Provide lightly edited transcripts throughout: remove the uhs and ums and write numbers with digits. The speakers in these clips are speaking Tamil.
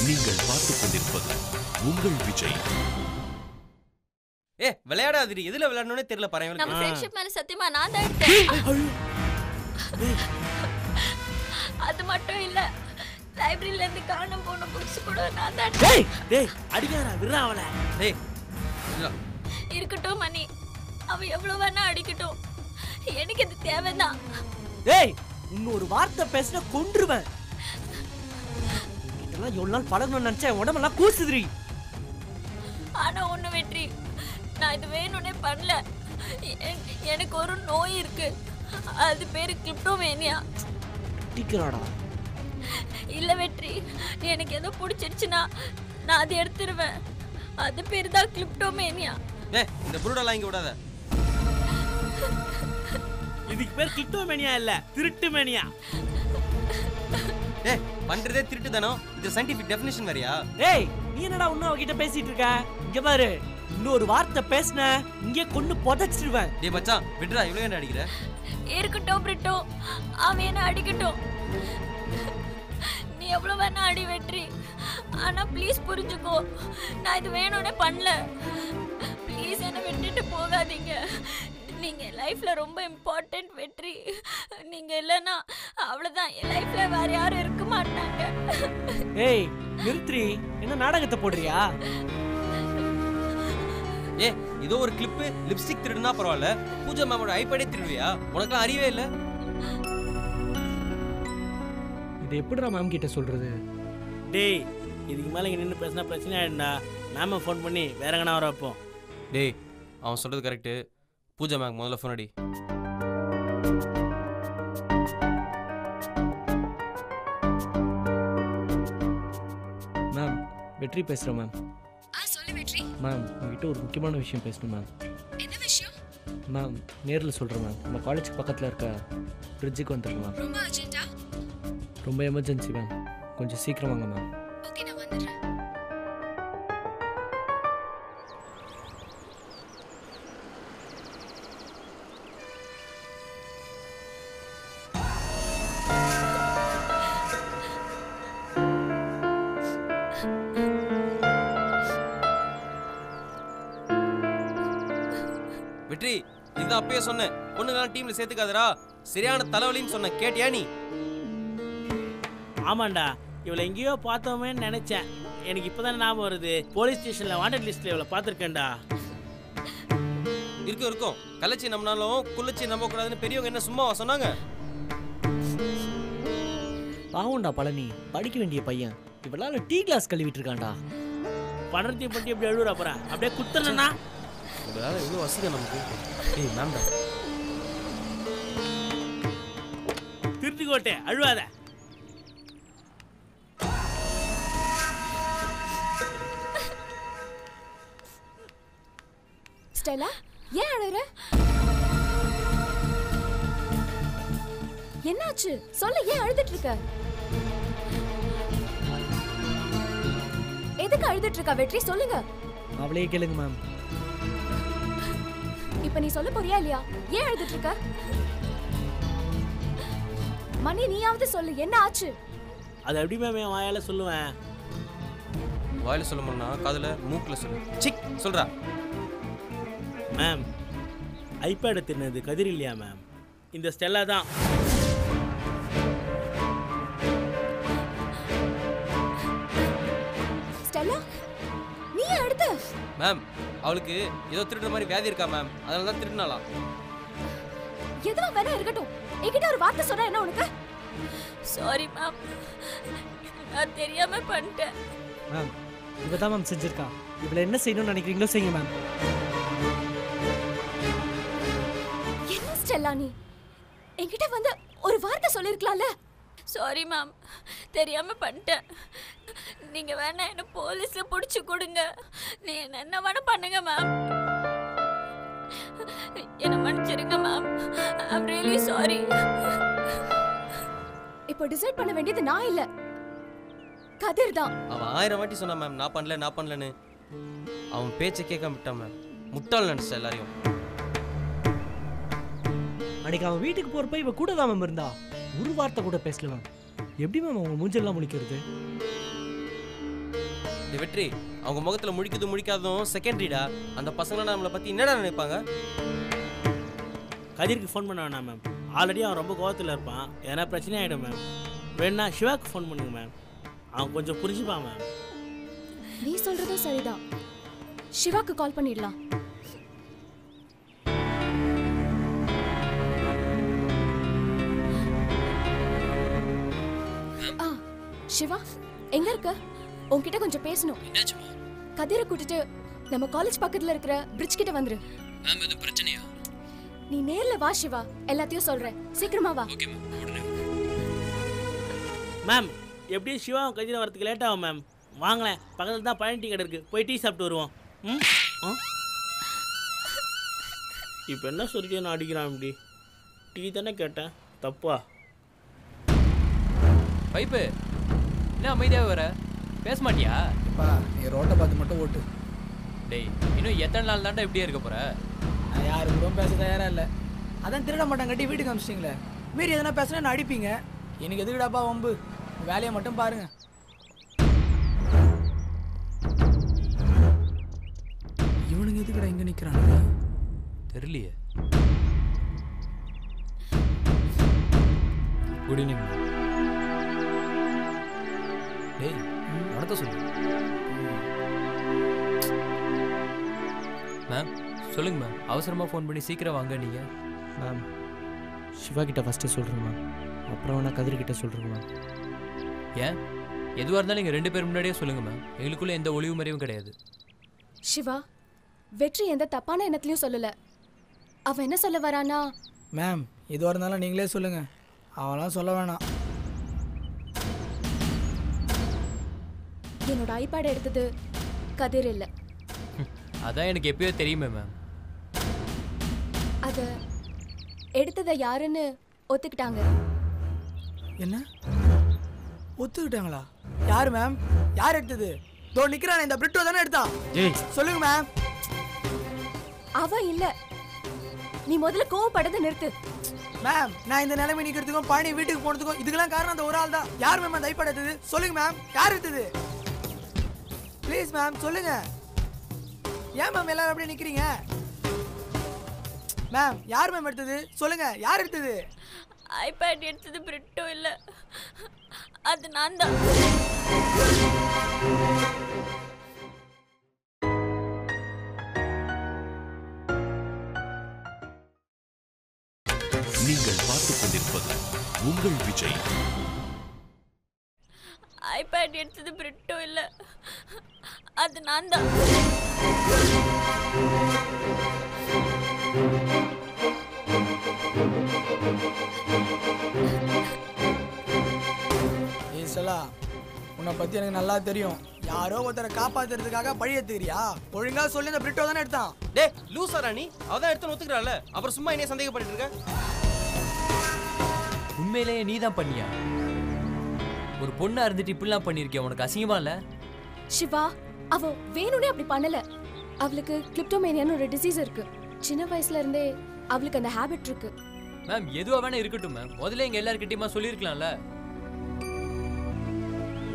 நீங்கள் பார்த்துக் கொண்டிருப்பது உங்கள் விஜய். விளையாடாதீ, எதுல விளையாடணும்னே தெரியல பாருங்க. நம்ம ஃப்ரெண்ட்ஷிப் மேல சத்தியமா நான் தான் எடுத்தேன். அது மட்டும் இல்ல, லைப்ரரியில இருந்து காணாம போன புக்ஸ் கூட நான் தான் எடுத்தேன். டேய் அடிக்காரா விடுறா அவளை. டேய் இருக்கட்டும் மணி, அவ எவ்வளவு வேணா அடிக்கட்டும், எனக்கு இது தேவைதான். டேய் இன்னொரு வார்த்தை பேசினா கொன்றுவேன். இதெல்லாம் எவ்வளவு நாள் பழகணும்னு நினைச்சேன், உடம்பெல்லாம் கூசுதுரி. ஆனா ஒண்ணு வெற்றி, நான் இது வேணும்னே பண்ணல. எனக்கு ஒரு நோய் இருக்கு, அது பேரு கிளிப்டோமேனியா. டிக்கறாடா இல்ல வெற்றி, எனக்கு ஏதோ பிடிச்சிருச்சுன்னா நான் அதை எடுத்துருவேன். அது பேரு தான் கிளிப்டோமேனியா. இந்த புருடெல்லாம் இங்க விடாத. இதுக்கு பேர் கிளிப்டோமேனியா இல்ல, திருட்டுமேனியா. பண்றதே திருட்டு தானோ, இது சயின்டிபிக் டெஃபினிஷன் வேறயா? டேய் நீ என்னடா இன்னும் அவகிட்ட பேசிட்டு இருக்க? இங்க பாரு, இன்னொரு வார்த்தை பேசுன இங்கே கொண்டு புதைச்சிடுவேன். டேய் மச்சான் விட்றா, இவ்வளவு என்ன அடிக்கிற? இருக்கட்டும் பிரிட்டோ, அவன் என்ன அடிக்கட்டும். நீ எவ்வளவு வேணா அடி வெற்றி, ஆனா ப்ளீஸ் புரிஞ்சுக்கோ, நான் இது வேணும்னே பண்ணல. ப்ளீஸ் என்ன விட்டுட்டு போகாதீங்க. நீங்க லைஃப்ல ரொம்ப இம்பார்ட்டன்ட் வெற்றி. நீங்க இல்லைன்னா அவ்வளவுதான், என் லைஃப்ல வேற யாரும் இருக்க மாட்டாங்க. ஏய் நிறுத்ரி, என்ன நாடகத்தை போடுறியா? இதோ ஒரு கிளிப் லிப்ஸ்டிக் திருடுனா பரவாயில்ல, பூஜா மேமோட ஐபேடே திருடுவியா? உனக்குலாம் அறிவே இல்ல. இது எப்படிடா மேம் கிட்ட சொல்றது? டேய் இதுக்கு மேல இங்க நின்று பேசினா பிரச்சனை ஆயிடும்டா. நாம ஃபோன் பண்ணி வேற எங்கனா வர வைப்போம். டேய் அவன் சொல்றது கரெக்ட். பூஜா மேம் முதல்ல ஃபோன் அடி. மேம் வெற்றி பேசுறேன் மேம். சொல்லு வெற்றி. மேம் உங்ககிட்ட ஒரு முக்கியமான விஷயம் பேசணும் மேம். என்ன விஷயம்? மேம் நேரில் சொல்கிறேன் மேம். நம்ம காலேஜுக்கு பக்கத்தில் இருக்க பிரிட்ஜுக்கு வந்துருங்க மேம். ரொம்ப அர்ஜென்ட்டா? ரொம்ப எமர்ஜென்சி மேம், கொஞ்சம் சீக்கிரம் வாங்க மேம். ஓகே நான் வந்துடுறேன். வெற்றி இதுதான் அப்பயே சொன்னேன், பொண்ணுங்களாம் டீம்ல சேர்த்துக்காதடா, சரியான தலைவலின்னு சொன்ன, கேட்டியா நீ? ஆமாண்டா, இவளை எங்கேயோ பார்த்தோமேன்னு நினைச்சேன். எனக்கு இப்போதான் ஞாபகம் வருது, போலீஸ் ஸ்டேஷன்ல வாண்டட் லிஸ்ட்ல இவளை பார்த்துருக்கேன்டா. இருக்கும் கள்ளச்சி நம்பினாலும் குள்ளச்சி நம்ப கூடாதுன்னு பெரியவங்க என்ன சும்மாவா சொன்னாங்க? பாவம்டா பழனி, படிக்க வேண்டிய பையன் இவளால டீ கிளாஸ் கழுவிட்டு இருக்கான்டா. படத்தையும் பற்றி எப்படி எழுதுற போறேன், அப்படியே குத்துறனா? உங்களால எவ்வளவு வசதியா நமக்கு. ஏய் மேம்டா திருட்டுக்கோட்டை அழுவாத. ஸ்டெல்லா ஏன் அழுற? என்னாச்சு சொல்லு, ஏன் அழுதுட்டு இருக்க? எதுக்கு அழுதுட்டு இருக்க வெற்றி, சொல்லுங்க. அவளையே கேளுங்க மேம். இப்ப நீ சொல்ல போறியா இல்லையா? ஏன் அழுதுட்டு இருக்க? மணி நீயாவது சொல்லு, என்ன ஆச்சு? அது எப்படி மேம் என் வாயால சொல்லுவேன்? வாயில சொல்ல முடியும்னா காதுல மூக்குல சொல்லு. சிக் சொல்றா. மேம் ஐபேட் தின்னது கதிர் இல்லையா மேம், இந்த ஸ்டெல்லா தான். ஸ்டெல்லா நீ அடுத்த? மேம் அவளுக்கு ஏதோ திருடுற மாதிரி வியாதி இருக்கா மேம், அதனால தான் திருடுனாலாம். எதுவும் வேணா இருக்கட்டும், என்கிட்ட ஒரு வார்த்தை சொல்ற என்ன உனக்கு? சாரி மேம், நான் தெரியாம பண்ணிட்டேன். மேம் இவ தான் மேம் செஞ்சிருக்கா. இவளை என்ன செய்யணும்னு நினைக்கிறீங்களோ செய்யுங்க மேம். என்ன ஸ்டெல்லா நீ என்கிட்ட வந்து ஒரு வார்த்தை சொல்லிருக்கலாம்ல? சாரி மேம், தெரியாம பண்ணிட்டேன். நீங்க வேணா என்ன போலீஸ்ல புடிச்சு கொடுங்க, நீ என்ன வேணா பண்ணுங்க மேம். என்ன மன்னிச்சிருங்க ma'am, I am really sorry. இப்போ டிசைட் பண்ண வேண்டியது நான் இல்ல, கதிர் தான். அவன் 1000 வாட்டி சொன்னான் மேம், நான் பண்ணலன்னு. அவன் பேச்சை கேட்காம விட்டான் மேம். முட்டாள் நினைச்சா எல்லாரையும். அன்னைக்கு அவன் வீட்டுக்கு போறப்ப இவ கூட தான் மேம் இருந்தா. ஒரு வார்த்தை கூட பேசல மேம். எப்படி மேம் அவங்க மூஞ்செல்லாம் முழிக்கிறது? இந்த வெற்றி அவங்க முகத்தில் முழிக்காதும் செகண்டரிடா. அந்த பசங்களாம் நம்மளை பற்றி என்னடா நினைப்பாங்க? கதிருக்கு ஃபோன் பண்ண வேணாம் மேம். ஆல்ரெடி அவன் ரொம்ப கோவத்தில் இருப்பான். எதனா பிரச்சனை ஆகிடும் மேம். வேணா சிவாக்கு ஃபோன் பண்ணுங்க மேம். அவன் கொஞ்சம் புரிஞ்சுப்பான் மேம். நீ சொல்றதும் சரிதான். சிவாக்கு கால் பண்ணிடலாம். சிவா எங்க இருக்க? உன்கிட்ட கொஞ்சம் பேசணும். கதிரை கூட்டிட்டு நம்ம காலேஜ் பக்கத்துல இருக்கிற பிரிட்ஜ் கிட்ட வந்துரு. மேம் எது பிரச்சனையா? நீ நேர்ல வா சிவா, எல்லாத்தையும் சொல்றேன். சீக்கிரமா வா. ஓகே மேம், உடனே. மேம் எப்படியும் சிவா கதிரை வரதுக்கு லேட் ஆகும் மேம். வாங்களேன், பக்கத்தில் தான் பழனி டீ கடை இருக்கு, போய் டீ சாப்பிட்டு வருவோம். இப்போ என்ன சொல்லிட்டு நான் அடிக்கிறான் இப்படி? டீ தானே கேட்டேன், தப்பா? பைப்பு என்ன அமைதியாக வர? பேச மாட்டியா? அப்பா நீ ரோட்டை பார்த்து மட்டும் ஓட்டு. டேய் இன்னும் எத்தனை நாள் தாண்டா இப்படியே இருக்க போற? நான் யாரு கூட பேச தயாராக இல்லை. அதான் திருட மாட்டாங்க கட்டி வீட்டுக்கு அனுப்பிச்சிட்டிங்களே. மீறி எதனா பேசுனா நான் அடிப்பீங்க. எனக்கு எதுக்குடாப்பா வம்பு? வேலையை மட்டும் பாருங்க. இவனுங்க எதுக்குடா இங்கே நிற்கிறானுங்க? தெரியலையே. Good evening. டேய் வணக்கம் சொல்லு. மேம் சொல்லுங்க மேம். அவசரமாக ஃபோன் பண்ணி சீக்கிரம் வாங்க நீங்கள். மேம் சிவா கிட்ட ஃபஸ்ட்டு சொல்கிறேன் மேம், அப்புறம் வேணா கதிர்கிட்ட சொல்கிறேன் மேம். ஏன் எதுவாக இருந்தாலும் நீங்கள் 2 பேர் முன்னாடியே சொல்லுங்கள் மேம். எங்களுக்குள்ளே எந்த ஒளிவு மறைவும் கிடையாது. சிவா, வெற்றி எந்த தப்பான எண்ணத்துலயும் சொல்லல. அவன் என்ன சொல்ல வரானா? மேம் எதுவாக இருந்தாலும் நீங்களே சொல்லுங்க, அவெல்லாம் சொல்ல வேணாம். என்னோட ஐபேட் எடுத்தது கதிர் இல்ல. அதான் எனக்கு எப்பயோ தெரியுமே மேம். அத எடுத்ததை யாருன்னு ஒத்துக்கிட்டாங்க. என்ன ஒத்துக்கிட்டாங்களா? யாரு மேம்? யார் எடுத்தது? தோ நிக்கிறானே இந்த பிரிட்டோ தானே எடுத்தான். சொல்லுங்க மேம். அவன் இல்ல. நீ முதல்ல கோவப்படத நிறுத்து. மேம் நான் இந்த நிலைமை நிக்கிறதுக்கும் பழனி வீட்டுக்கு போனதுக்கும் இதுக்கெல்லாம் காரணம் அந்த ஒரு ஆள் தான். யார் மேம் அந்த ஐபேட் எடுத்தது? சொல்லுங்க மேம், யார் எடுத்தது? ப்ளீஸ் மேம் சொல்லுங்க. ஏன் மேம் எல்லாரும் அப்படியே நிக்கிறீங்க? மேம் யார் மேம் எடுத்தது? சொல்லுங்க, யார் எடுத்தது? ஐபேட் எடுத்தது பிரிட்டோ இல்ல, அது நான் தான். நீங்கள் பார்த்துக் கொண்டிருப்பது உங்கள் விஜய். ஐபேட் எடுத்தது பிரிட்டோ இல்ல, அது நான் தான். உன்னை பத்தி எனக்கு நல்லா தெரியும். யாரோ ஒருத்தரை காப்பாத்துறதுக்காக பழி எடுத்துக்கிறியா? ஒழுங்கா சொல்லி இந்த பிரிட்டோ தானே எடுத்தான். டே லூசாரா நீ? அவதான் எடுத்து ஒத்துக்கிறாள், அப்புறம் சும்மா என்னைய சந்தேகப்பட்டு இருக்க? உண்மையிலேயே நீ தான் பண்ணியா? ஒரு பொண்ணா இருந்துட்டு இப்படிலாம் பண்ணிருக்கியா? உனக்கு அசிங்கமா இல்ல? சிவா, அவ வேணும்னே அப்படி பண்ணல. அவளுக்கு கிளிப்டோமேனியான்னு ஒரு டிசீஸ் இருக்கு. சின்ன வயசுல இருந்தே அவளுக்கு அந்த ஹேபிட் இருக்கு. மேம் எதுவா வேணா இருக்கட்டும் மேம். முதல்ல எங்க எல்லார்கிட்டயுமா சொல்லிருக்கலாம்ல.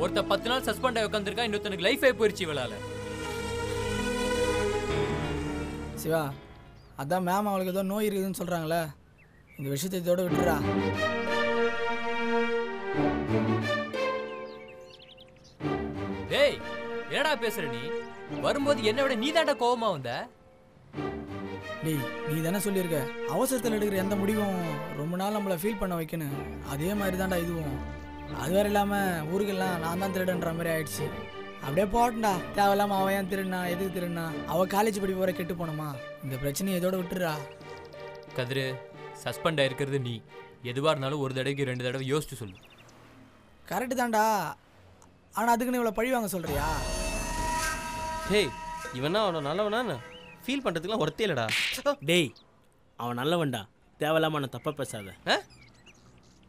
ஒருத்த 10 நாள் சஸ்பெண்ட் ஆகி உட்காந்துருக்கா, இன்னொருத்தனுக்கு லைஃப் ஆகி போயிருச்சு இவளால. சிவா, அதான் மேம் அவளுக்கு ஏதோ நோய் இருக்குதுன்னு சொல்றாங்களே, இந்த விஷயத்தை இதோட விட்டுறா. டேய் என்னடா பேசுற நீ? வரும்போது என்னை விட நீ தாண்டா கோவமா வந்த. டேய் நீ தானே சொல்லியிருக்க அவசரத்தில் எடுக்கிற எந்த முடிவும் ரொம்ப நாள் நம்மளை ஃபீல் பண்ண வைக்கணும். அதே மாதிரி தான்டா இதுவும். அது வேறு இல்லாமல் ஊருக்கெல்லாம் நான் தான் திருடன்ற மாதிரி ஆயிடுச்சு. அப்படியே போட்டா தேவையில்லாமல் அவன் ஏன் திருடினா, எதுக்கு திருடினா? அவள் காலேஜ் படிப்பு வர கெட்டு போனோமா? இந்த பிரச்சனையை இதோட விட்டுறா. கதிரு, சஸ்பெண்ட் ஆயிருக்கிறது நீ. எதுவாக இருந்தாலும் ஒரு தடவைக்கு 2 தடவை யோசிச்சு சொல்லு. கரெக்டு தான்டா, ஆனால் அதுக்குன்னு இவ்வளோ பழி வாங்க சொல்கிறியா? டேய் இவனா அவனை நல்லவனா ஃபீல் பண்ணுறதுக்குலாம் ஒருத்தே இல்லடா. டேய் அவன் நல்லவன்டா, தேவையில்லாம அவனை தப்பாக பேசாத.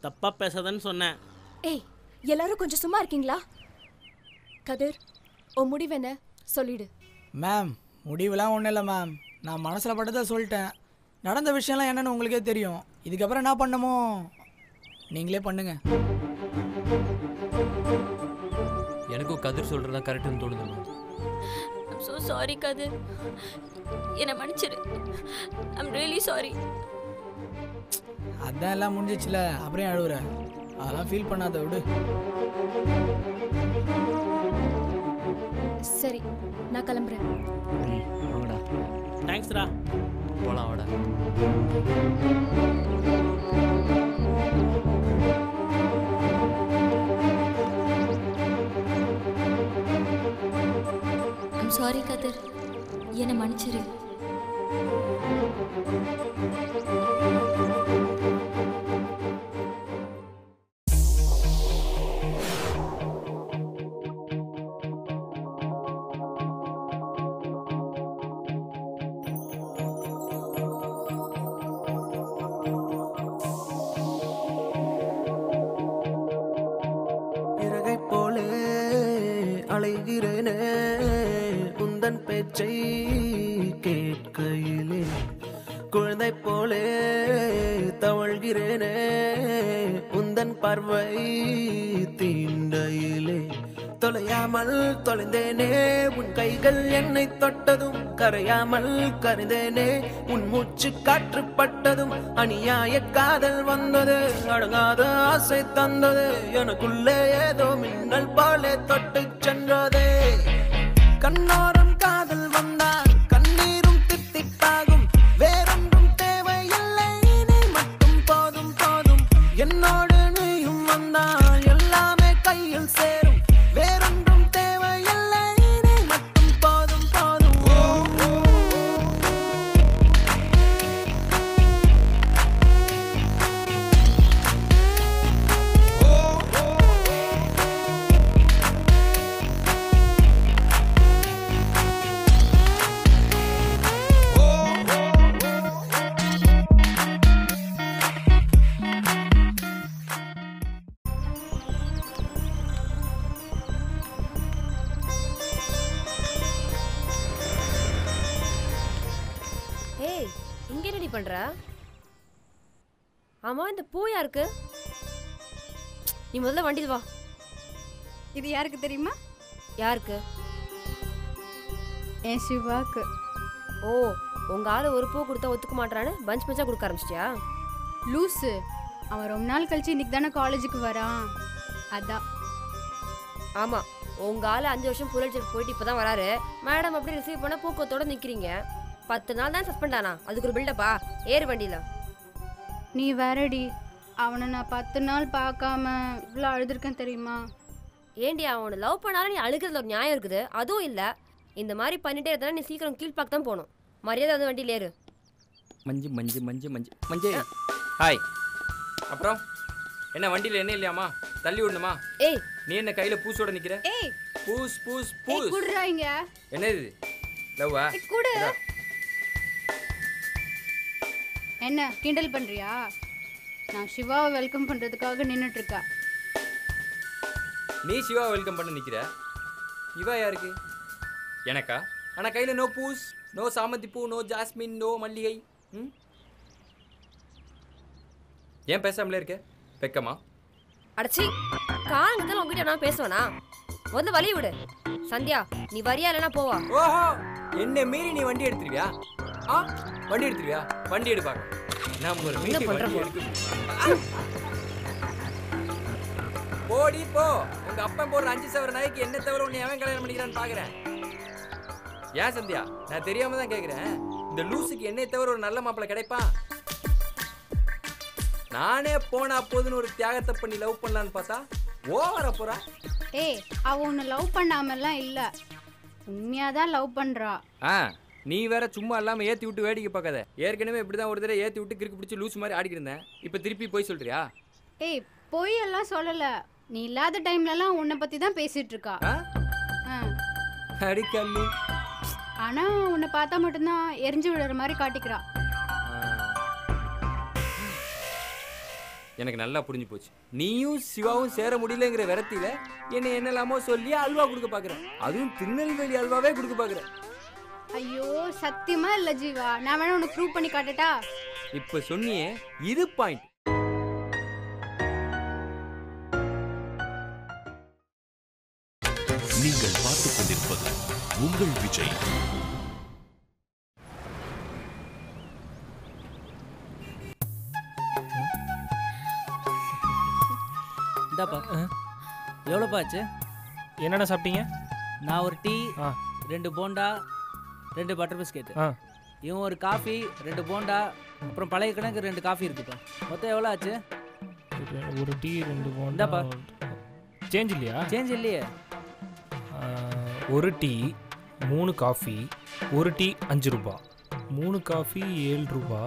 தப்பாக பேசாதன்னு சொன்னேன். ஏய் எல்லாரும் கொஞ்சம் சும்மா இருக்கீங்களா? கதிர், உன் முடிவு என்ன சொல்லிடு. மேம் முடிவுலாம் ஒன்றும் இல்லை மேம், நான் மனசில் பட்டதை சொல்லிட்டேன். நடந்த விஷயம்லாம் என்னன்னு உங்களுக்கே தெரியும். இதுக்கப்புறம் என்ன பண்ணமோ நீங்களே பண்ணுங்க. எனக்கும் கதிர் சொல்றதா கரெக்ட்னு தோணுதுமா. ஐம் ஸோ சாரி கதிர், என்னை மன்னிச்சிரு. I'm really sorry. அதான் எல்லாம் முடிஞ்சிச்சுல, அப்புறம் அழுவுற. அதெல்லாம் ஃபீல் பண்ணாத, விடு. சரி, நான் கிளம்புறேன். வாங்கடா. தேங்க்ஸ்டா. போலாம் வாடா. ஐம் சாரி கதிர், என்னை மன்னிச்சிரு. அலைகிறேனே உந்தன் பேச்சை கேட்கையிலே, குழந்தை போலே தவழ்கிறேனே உந்தன் பார்வை தீண்டையிலே. தொலையாமல் தொலைந்தேனே உன் கைகள் என்னை தொட்டதும், கரையாமல் கரைந்தேனே உன் மூச்சு காற்று பட்டதும். அநியாய காதல் வந்தது, அடங்காத ஆசை தந்தது, எனக்குள்ளே ஏதோ மின்னல் போலே தொட்டு சென்றதே. கண்ணோரம் காதல் வந்தால் கண்ணீரும் தித்திப்பாகும், வேறொன்றும் தேவையில்லை, நீ மட்டும் போதும் போதும். என்னோடு நீயும் வந்தால் எல்லாமே கையில் சேரும், வேறொன்றும் தேவையில்லை, நீ மட்டும் போதும் போதும். ஏய், இங்க என்னடி பண்ற? ஆமா, இந்த பூ யாருக்கு? நீ முதல்ல வண்டியில் வா. இது யாருக்கு தெரியுமா? யாருக்கு? என் சிவாக்கு. ஓ, உங்க ஆளு ஒரு பூ கொடுத்தா ஒத்துக்க மாட்டான்னு பஞ்ச் பஞ்சா கொடுக்க ஆரம்பிச்சிட்டியா? லூசு, அவன் ரொம்ப நாள் கழிச்சு இன்னைக்கு தானே காலேஜுக்கு வரான், அதான். ஆமா, உங்க ஆளு 5 வருஷம் புரட்சிக்கு போயிட்டு இப்பதான் வராரு. மேடம் அப்படி ரிசீவ் பண்ண பூக்கத்தோட நிக்கிறீங்க. 10 நாள் தான் சஸ்பெண்ட் ஆனா, அதுக்கு ஒரு பில்டப்பா? ஏறு வண்டியில. நீ வேறடி, அவனை நான் 10 நாள் பார்க்காம இவ்வளோ அழுதுருக்கேன் தெரியுமா? ஏண்டி, அவனை லவ் பண்ணாலும் நீ அழுகிறதுல ஒரு நியாயம் இருக்குது? அதுவும் இல்லை, இந்த மாதிரி பண்ணிட்டே இருந்தா நீ சீக்கிரம் கீழ்பாக்கு தான் போகணும். மரியாதை வந்து வண்டியில் ஏறு. மஞ்சு மஞ்சு மஞ்சு மஞ்சு மஞ்சு. ஹாய். அப்புறம் என்ன வண்டியில் என்ன இல்லையாமா? தள்ளி விடணுமா? ஏய், நீ என்ன கையில் பூசோட நிற்கிற? ஏய், பூஸ் பூஸ் பூஸ். குடுறாங்க. என்ன இது? லவ்வா? குடு. என்ன கிண்டல் பண்றியா? நான் சிவாவை வெல்கம் பண்றதுக்காக நின்னுட்டு இருக்கா. நீ சிவா வெல்கம் பண்ண நிற்கிற? இவா யாருக்கு? எனக்கா? ஆனால் கையில் நோ பூஸ், நோ சாமந்தி பூ, நோ ஜாஸ்மின், நோ மல்லிகை. ம், ஏன் பேசாமலே இருக்க? வெக்கமா? அடச்சி, காலங்கத்தில் உங்ககிட்ட நான் பேசுவேனா? வந்து வழி விடு. சந்தியா, நீ வரியா இல்லைன்னா போவா. ஓஹோ, என்ன மீறி நீ வண்டி எடுத்துருவியா? ஆ, வண்டி எடுத்துருவியா? வண்டி எடுப்பாங்க. நான் ஒரு மீறி வண்டி எடுக்க. போடி போ. உங்க அப்பன் போடுற 5 சவர நாய்க்கு என்ன தவிர உன்னை எவன் கல்யாணம் பண்ணிக்கிறான்னு பாக்குறேன். ஏன் சந்தியா, நான் தெரியாம தான் கேக்குறேன். இந்த லூசுக்கு என்னை தவிர ஒரு நல்ல மாப்பிள்ளை கிடைப்பான்? நானே போனா போதுன்னு ஒரு தியாகத்தை பண்ணி லவ் பண்ணலான்னு பார்த்தா ஓவர போறா. ஏய், அவ உன்னை லவ் பண்ணாமலாம் இல்ல, உண்மையாதான் லவ் பண்றா. நீ வேற சும்மா இல்லாம ஏத்தி விட்டு வேடிக்கை பார்க்காத. ஏற்கனவே இப்படிதான் ஒரு தடவை ஏத்தி விட்டு கிறுக்கு பிடிச்சி லூஸ் மாதிரி ஆடிக்கிட்டு இருந்தேன். இப்ப திருப்பி போய் சொல்றியா? ஏய், பொய் எல்லாம் சொல்லல. நீ இல்லாத டைம்லலாம் உன்னை பத்தி தான் பேசிட்டு இருக்கா. அடிக்கல்லி. ஆனா உன்னை பார்த்தா மட்டும்தான் எரிஞ்சு விடுற மாதிரி காட்டிக்கிறா. எனக்கு நல்லா புரிஞ்சு போச்சு. நீயும் சிவாவும் சேர முடியலங்கிற விரத்தில என்னை என்னெல்லாமோ சொல்லி அல்வா கொடுக்க பாக்குறேன். அதுவும் திருநெல்வேலி அல்வாவே கொடுக்க பாக்குறேன். ஐயோ, சத்தியமா இல்ல ஜீவா, நான் வேணா உனக்கு ப்ரூவ் பண்ணி காட்டட்டா? இப்ப சொன்னியே, இது பாயிண்ட். நீங்கள் பார்த்துக் கொண்டிருப்பது உங்கள் விஜய். இந்தாப்பா எவ்வளோப்பா ஆச்சு? என்னென்ன சாப்பிட்டீங்க? நான் ஒரு டீ, 2 போண்டா, 2 பட்டர் பிஸ்கெட், இவன் ஒரு காஃபி, 2 போண்டா, அப்புறம் பழைய கணக்கு 2 காஃபி இருக்குப்பா. மொத்தம் எவ்வளோ ஆச்சு? ஒரு டீ 2 போண்டா. இந்தாப்பா. சேஞ்ச் இல்லையா? சேஞ்ச் இல்லையே. ஒரு டீ 3 காஃபி, ஒரு டீ 5 ரூபா, 3 காஃபி 7 ரூபா,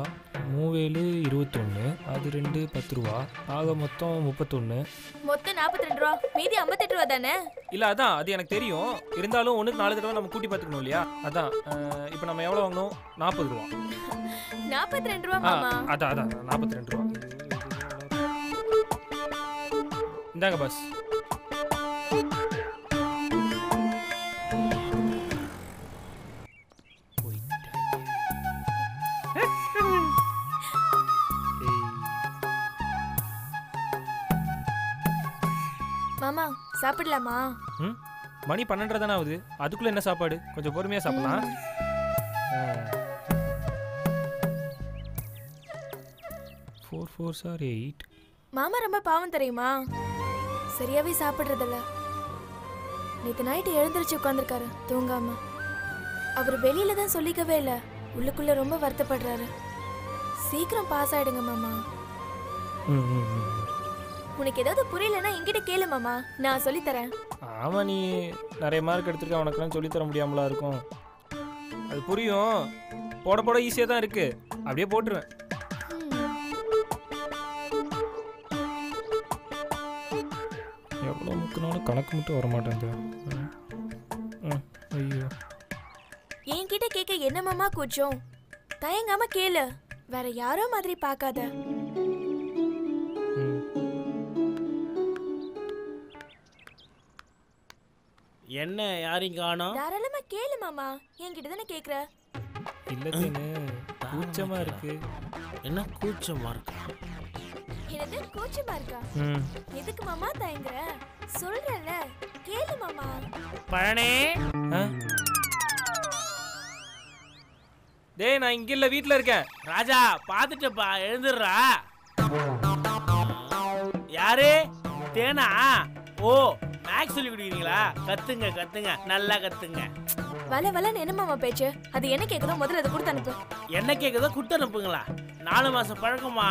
3 21, அது 2 10 ரூபா, ஆக மொத்தம் 31. மொத்தம் 42 ரூபா, மீதி 58 ரூபா தானே? இல்லை அதான் அது எனக்கு தெரியும். இருந்தாலும் ஒன்றுக்கு 4 தடவை நம்ம கூட்டி பார்த்துக்கணும் இல்லையா? அதான் இப்போ நம்ம எவ்வளோ வாங்கணும்? 40 ரூபா. 42 ரூபா மாமா. அதான் 42 ரூபா. இந்தாங்க பஸ். மாமா சாப்பிடலாமா? மணி 12 தானே ஆகுது, அதுக்குள்ள என்ன சாப்பாடு? கொஞ்சம் பொறுமையா சாப்பிடலாம். 4 4s are 8. மாமா ரொம்ப பாவம் தெரியுமா? சரியாவே சாப்பிடுறதில்ல. நேற்று நைட்டு எழுந்திரிச்சு உட்காந்துருக்காரு தூங்காம. அவர் வெளியில தான் சொல்லிக்கவே இல்லை, உள்ளுக்குள்ள ரொம்ப வருத்தப்படுறாரு. சீக்கிரம் பாஸ் ஆயிடுங்க மாமா. உனக்கு ஏதாவது புரியலன்னா என்கிட்ட கேளு மாமா, நான் சொல்லி தரேன். ஆமா, நீ நிறைய மார்க் எடுத்திருக்க, உனக்கெல்லாம் சொல்லி தர முடியாமலா இருக்கும். அது புரியும், போட போட ஈஸியாக தான் இருக்கு, அப்படியே போட்டுருவேன். எவ்வளோ முக்கினாலும் கணக்கு மட்டும் வர மாட்டேன். ஐயோ, என்கிட்ட கேட்க என்ன மாமா கூச்சம்? தயங்காம கேளு, வேற யாரோ மாதிரி பார்க்காத. என்ன யாரையும் காணோம்? தாராளமா கேளு மாமா, என்கிட்ட தானே கேக்குற. இல்ல கூச்சமா இருக்கு. என்ன கூச்சமா இருக்கு? என்னது கூச்சமா இருக்கா? எதுக்கு மாமா தயங்குற? சொல்றேன்ல, கேளு மாமா. பழனி, டேய் நான் இங்க இல்ல, வீட்ல இருக்கேன். ராஜா பாத்துட்டப்பா, எழுந்துடுறா. யாரு? தேனா? ஓ, மேக்ஸ் சொல்லி கொடுக்குறீங்களா? கத்துங்க கத்துங்க, நல்லா கத்துங்க. வல வலன்னு என்ன மாமா பேச்சு? அது என்ன கேக்குதோ முதல்ல அதை கொடுத்து அனுப்பு. என்ன கேக்குதோ கொடுத்து அனுப்புங்களா? 4 மாசம் பழக்கமா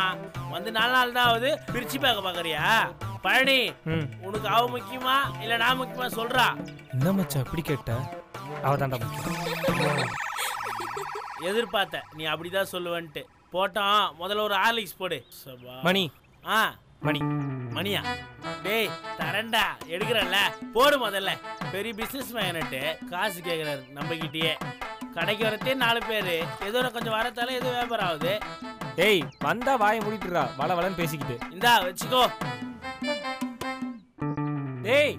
வந்து 4 நாள் தான் ஆகுது, பிரிச்சு பார்க்க பாக்குறியா? பழனி, உனக்கு அவ முக்கியமா இல்ல நான் முக்கியமா சொல்றா? என்ன மச்சான் அப்படி கேட்ட? அவதான்டா முக்கியம். எதிர்பார்த்த நீ அப்படிதான் சொல்லுவன்ட்டு. போட்டோம், முதல்ல ஒரு ஹார்லிக்ஸ் போடு. மணி. மணி. மணியா? டேய் தரண்டா, எடுக்கிறல்ல, போடு முதல்ல. பெரிய பிசினஸ் மேனட்டு காசு கேட்குறாரு நம்ம கிட்டயே. கடைக்கு வரத்தே 4 பேரு, ஏதோ கொஞ்சம் வரத்தால ஏதோ வியாபாரம் ஆகுது. டேய் வந்தா வாயை மூடிட்டுறா, வள வளன்னு பேசிக்கிட்டு. இந்தா வச்சுக்கோ. டேய்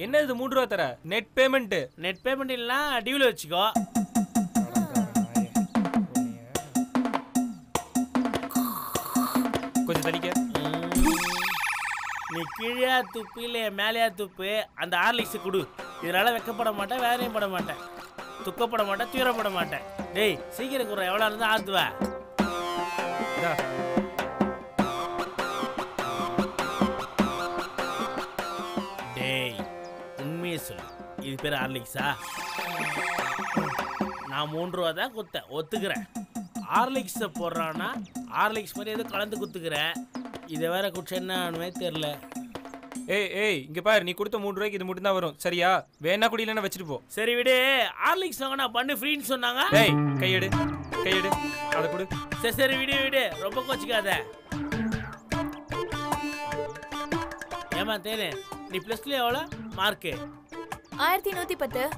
என்ன இது 3 ரூபா தர? Net payment. நெட் பேமெண்ட் இல்லனா டியூல வச்சுக்கோ. கொஞ்சம் தள்ளிக்க. நீ கீழே துப்பு இல்லை மேலேயா துப்பு, அந்த ஹார்லிக்ஸ் கொடு. இதனால வெக்கப்பட மாட்டேன், வேறையும் பட மாட்டேன், துக்கப்பட மாட்டேன், தீவிரப்பட மாட்டேன். டேய் சீக்கிரம் குற, எவ்வளோ இருந்தா ஆத்துவ. டேய் உண்மையை சொல்லு, இது பேர் ஹார்லிக்ஸா? நான் 3 ரூபா தான் குத்தேன், ஒத்துக்கிறேன். ஹார்லிக்ஸை போடுறான்னா ஹார்லிக்ஸ் மாதிரி எதுவும் கலந்து குத்துக்கிறேன். இதை வேற குடிச்சா என்ன தெரியல. ஏய் இங்க பாரு, நீ கொடுத்த 3 ரூபாய்க்கு இது மட்டும் தான் வரும், சரியா? வேணா குடியிலன்னா வச்சுட்டு போ. சரி விடு, ஹார்லிக்ஸ் வாங்கினா பண்ணு ஃப்ரீன்னு சொன்னாங்க. ஏய் கையெடு அதை கொடு. சரி விடு, ரொம்ப கோச்சிக்காத. ஏமா தேனே, நீ +2 எவ்வளோ மார்க்கு? 1110.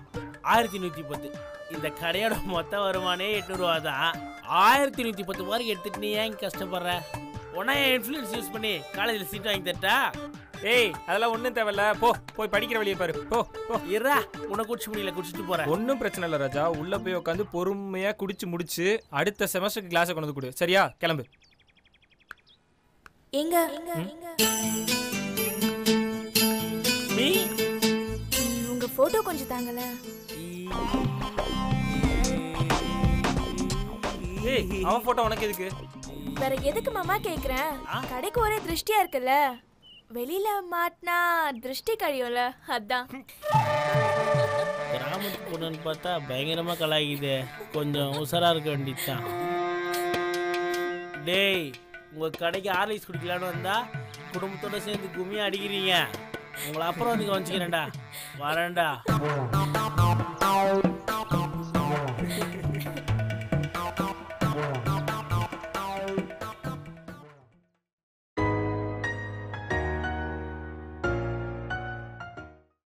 1110. இந்த கடையோட மொத்த வருமானே 800 ரூபா தான். 1110 மார்க் எடுத்துட்டு நீ ஏன் கஷ்டப்படுற? உடனே இன்ஃப்ளூயன்ஸ் யூஸ் பண்ணி காலேஜில் சீட் வாங்கி தட்டா? ஏய் அதெல்லாம் ஒன்றும் தேவையில்ல, போய் படிக்கிற வழியை பாரு. போ இருடா, உன்னை குடிச்சு முடியல, குடிச்சிட்டு போறேன். ஒன்றும் பிரச்சனை இல்லை ராஜா, உள்ள போய் உட்காந்து பொறுமையா குடிச்சு முடிச்சு அடுத்த செமஸ்டருக்கு கிளாஸை கொண்டு வந்து கொடு, சரியா? கிளம்பு. எங்க நீ உங்க போட்டோ கொஞ்சம் தாங்கல. ஏய் அவன் போட்டோ உனக்கு எதுக்கு? வேற எதுக்கு மாமா கேக்குறேன்? கடைக்கு ஒரே திருஷ்டியா இருக்குல்ல, வெளியில மாட்டினா திருஷ்டி கழியும்ல, அதான். கிராமத்து பொண்ணுன்னு பார்த்தா பயங்கரமா கலாய்க்குது. கொஞ்சம் உஷாரா இருக்க வேண்டியதுதான். டேய் உங்க கடைக்கு ஆர்லிக்ஸ் குடிக்கலான்னு வந்தா குடும்பத்தோட சேர்ந்து கும்மி அடிக்கிறீங்க. உங்களை அப்புறம் வந்து கவனிச்சுக்கிறேன்டா. வரேன்டா.